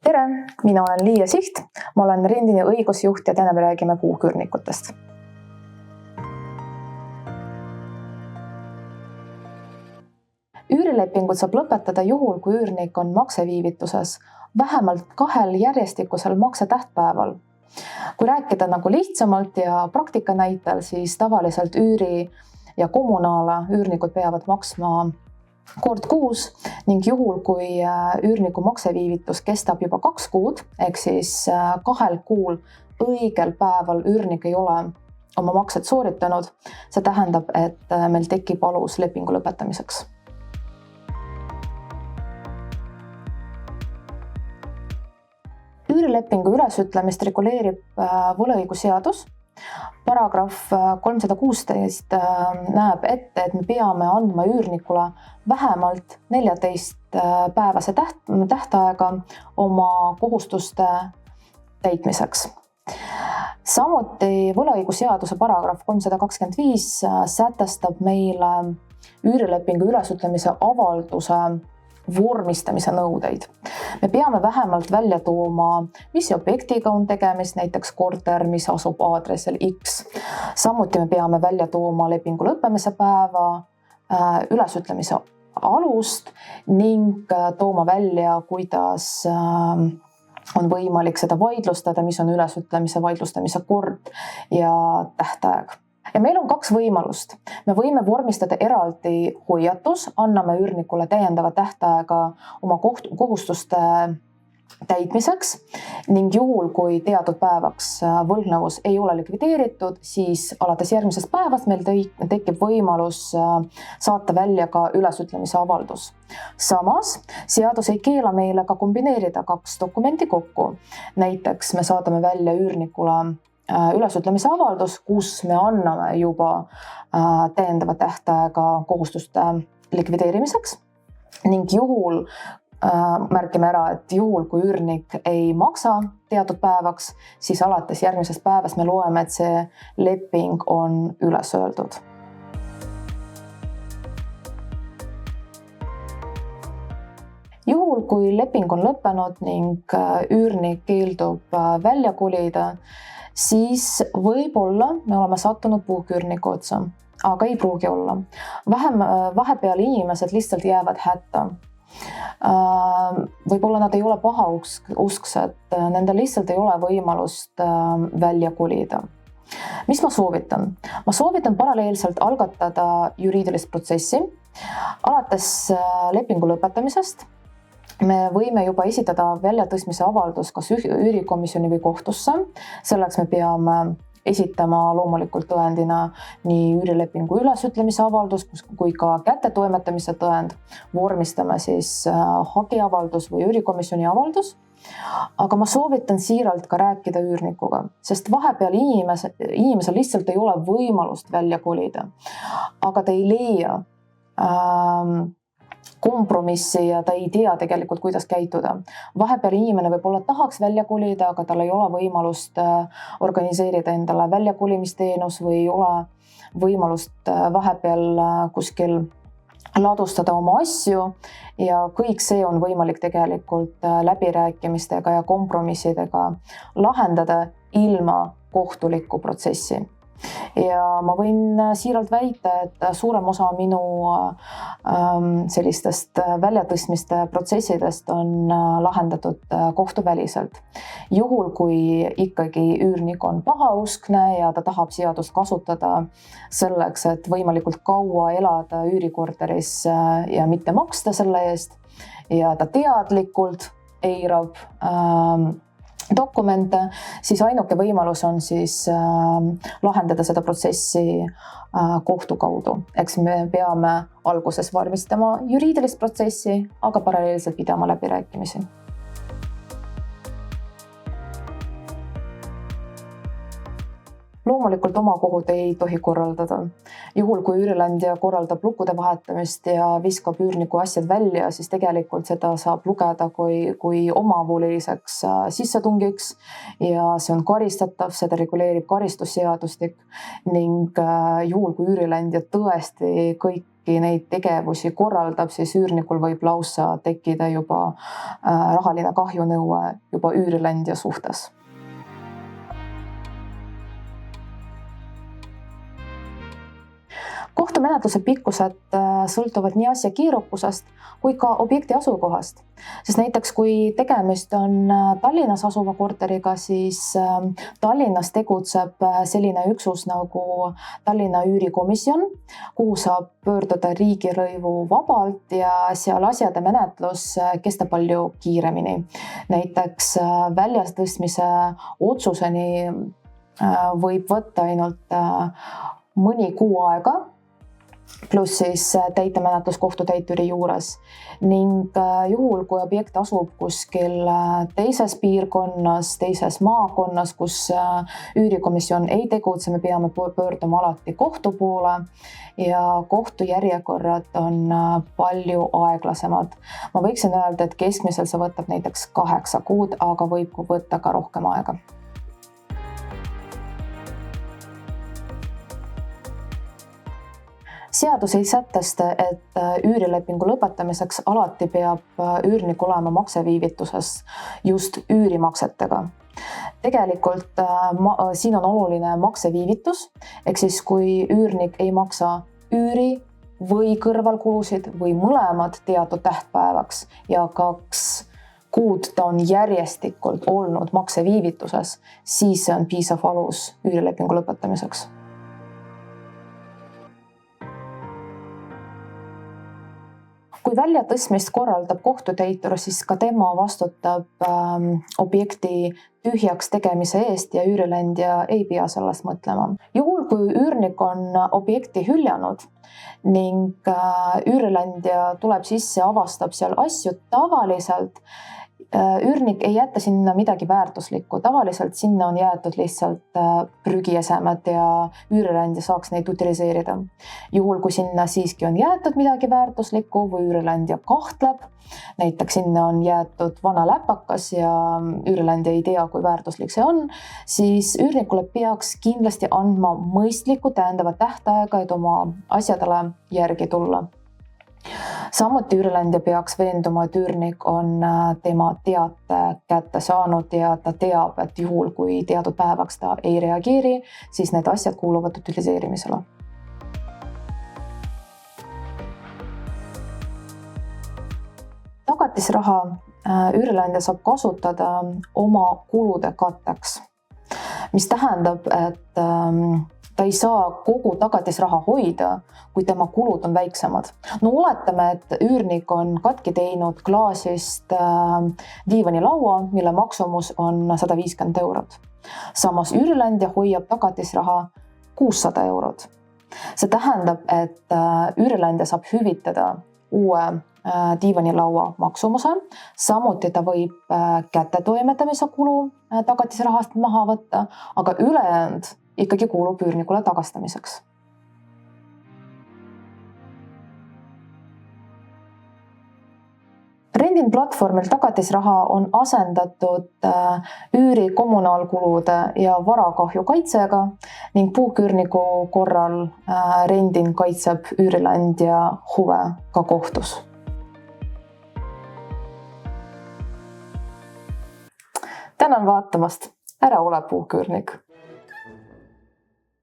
Tere, mina olen Liia Siht, ma olen Rendini õigusjuht ja täna me räägime puuküürnikutest. Üürilepingut saab lõpetada juhul, kui üürnik on makseviivituses vähemalt 2 järjestikusel maksetähtpäeval. Kui rääkida lihtsamalt ja praktika näitel, siis tavaliselt üüri ja kommunaale üürnikud peavad maksma kord kuus ning juhul, kui üürniku makseviivitus kestab juba 2 kuud, ehk siis 2 kuul õigel päeval üürnik ei ole oma makset sooritanud, see tähendab, et meil tekib alus lepingu lõpetamiseks. Üürilepingu ülesütlemist reguleerib võlaõigusseadus. Paragrahv 316 näeb ette, et me peame andma üürnikule vähemalt 14-päevase tähtaega oma kohustuste täitmiseks. Samuti võlaõigusseaduse paragrahv 325 sätestab meile üürilepingu ülesütlemise avalduse vormistamise nõudeid. Me peame vähemalt välja tooma, mis objektiga on tegemist, näiteks korter, mis asub aadressil X. Samuti me peame välja tooma lepingu lõppemise päeva, ülesütlemise alust ning tooma välja, kuidas on võimalik seda vaidlustada, mis on ülesütlemise vaidlustamise kord ja tähtaeg. Ja meil on 2 võimalust. Me võime vormistada eraldi hoiatus, anname üürnikule täiendava tähtaega oma kohustuste täitmiseks ning juhul, kui teatud päevaks võlgnevus ei ole likvideeritud, siis alates järgmisest päevast meil tekib võimalus saata välja ka ülesütlemise avaldus. Samas, seadus ei keela meile ka kombineerida 2 dokumenti kokku. Näiteks me saadame välja üürnikule ülesütlemise avaldus, kus me anname juba täiendava tähtaega kohustuste likvideerimiseks ning juhul märgime ära, et juhul, kui üürnik ei maksa teatud päevaks, siis alates järgmisest päevast me loeme, et see leping on üles öeldud. Juhul, kui leping on lõppenud ning üürnik keeldub välja kolida, siis võib-olla me oleme sattunud puuküürniku otsa, aga ei pruugi olla. Vahepeal inimesed lihtsalt jäävad hätta. Võib-olla nad ei ole pahausksed, nendel lihtsalt ei ole võimalust välja kolida. Mis ma soovitan? Ma soovitan paralleelselt algatada juriidilist protsessi. Alates lepingu lõpetamisest me võime juba esitada väljatõstmise avaldus kas üürikomisjoni või kohtusse. Selleks me peame esitama loomulikult tõendina nii üürilepingu ülesütlemise avaldus kui ka kättetoimetamise tõend. Vormistame siis hagiavaldus või üürikomisjoni avaldus. Aga ma soovitan siiralt ka rääkida üürnikuga, sest vahepeal inimesel lihtsalt ei ole võimalust välja kolida. Aga ta ei leia kompromissi ja ta ei tea tegelikult, kuidas käituda. Vahepeal inimene võib-olla tahaks välja kolida, aga tal ei ole võimalust organiseerida endale väljakolimisteenus või ei ole võimalust vahepeal kuskil ladustada oma asju ja kõik see on võimalik tegelikult läbirääkimistega ja kompromissidega lahendada ilma kohtuliku protsessi. Ja ma võin siiralt väita, et suurem osa minu sellistest väljatõstmiste protsessidest on lahendatud kohtuväliselt. Juhul, kui ikkagi üürnik on pahauskne ja ta tahab seadust kasutada selleks, et võimalikult kaua elada üürikorteris ja mitte maksta selle eest ja ta teadlikult eirab dokumente, siis ainuke võimalus on siis lahendada seda protsessi kohtu kaudu. Eks me peame alguses vormistama juriidilist protsessi, aga paralleelselt pidama läbirääkimisi. Loomulikult omakohut ei tohi korraldada. Juhul, kui üürileandja korraldab lukude vahetamist ja viskab üürniku asjad välja, siis tegelikult seda saab lugeda kui omavolliseks sissetungiks ja see on karistatav, seda reguleerib karistusseadustik ning juhul, kui üürileandja tõesti kõik kõiki neid tegevusi korraldab, siis üürnikul võib lausa tekkida juba rahaline kahjunõue juba üürileandja suhtes. Kohtumenetluse pikkused sõltuvad nii asja keerukusest kui ka objekti asukohast. Sest näiteks kui tegemist on Tallinnas asuva korteriga, siis Tallinnas tegutseb selline üksus nagu Tallinna üürikomisjon, kuhu saab pöörduda riigilõivu vabalt ja seal asjade menetlus kestab palju kiiremini. Näiteks väljatõstmise otsuseni võib võtta ainult mõni kuu aega, pluss siis täitemenetlus kohtutäituri juures ning juhul, kui objekt asub kuskil teises piirkonnas, teises maakonnas, kus üürikomisjon ei tegutse, me peame pöörduma alati kohtu poole ja kohtujärjekorrad on palju aeglasemad. Ma võiksin öelda, et keskmiselt see võtab näiteks 8 kuud, aga võib võtta ka rohkem aega. Seadus ei sätesta, et üürilepingu lõpetamiseks alati peab üürnik olema makseviivituses just üürimaksetega. Tegelikult siin on oluline makseviivitus, ehk siis kui üürnik ei maksa üüri või kõrvalkulusid või mõlemad teatud tähtpäevaks ja 2 kuud ta on järjestikult olnud makseviivituses, siis see on piisav alus üürilepingu lõpetamiseks. Kui väljatõstmist korraldab kohtutäitur, siis ka tema vastutab objekti tühjaks tegemise eest ja üürileandja ei pea sellest mõtlema. Juhul, kui üürnik on objekti hüljanud ning üürileandja tuleb sisse, avastab seal asju, tavaliselt üürnik ei jäta sinna midagi väärtuslikku. Tavaliselt sinna on jäetud lihtsalt prügiesemed ja üürileandja saaks neid utiliseerida. Juhul, kui sinna siiski on jäetud midagi väärtuslikku või üürileandja kahtleb, näiteks sinna on jäetud vana läpakas ja üürileandja ei tea, kui väärtuslik see on, siis üürnikule peaks kindlasti andma mõistlikku täiendavat tähtaega, et oma asjadele järgi tulla. Samuti üürileandja peaks veenduma, et üürnik on tema teate kätte saanud ja ta teab, et juhul, kui teatud päevaks ta ei reageeri, siis need asjad kuuluvad utiliseerimisele. Tagatisraha üürileandja saab kasutada oma kulude katteks, mis tähendab, et ta ei saa kogu tagatisraha hoida, kui tema kulud on väiksemad. No oletame, et üürnik on katki teinud klaasist diivanilaua, mille maksumus on 150 eurot. Samas üürileandja hoiab tagatisraha 600 eurot. See tähendab, et üürileandja saab hüvitada uue diivanilaua maksumuse, samuti ta võib kättetoimetamise kulu tagatisrahast maha võtta, aga ülejäänud ikkagi kuulub üürnikule tagastamiseks. Rendin platvormil tagatisraha on asendatud üüri kommunaalkulude ja varakahju kaitsega ning puuküürniku korral Rendin kaitseb üürileandja huve ka kohtus. Tänan vaatamast, ära ole puuküürnik!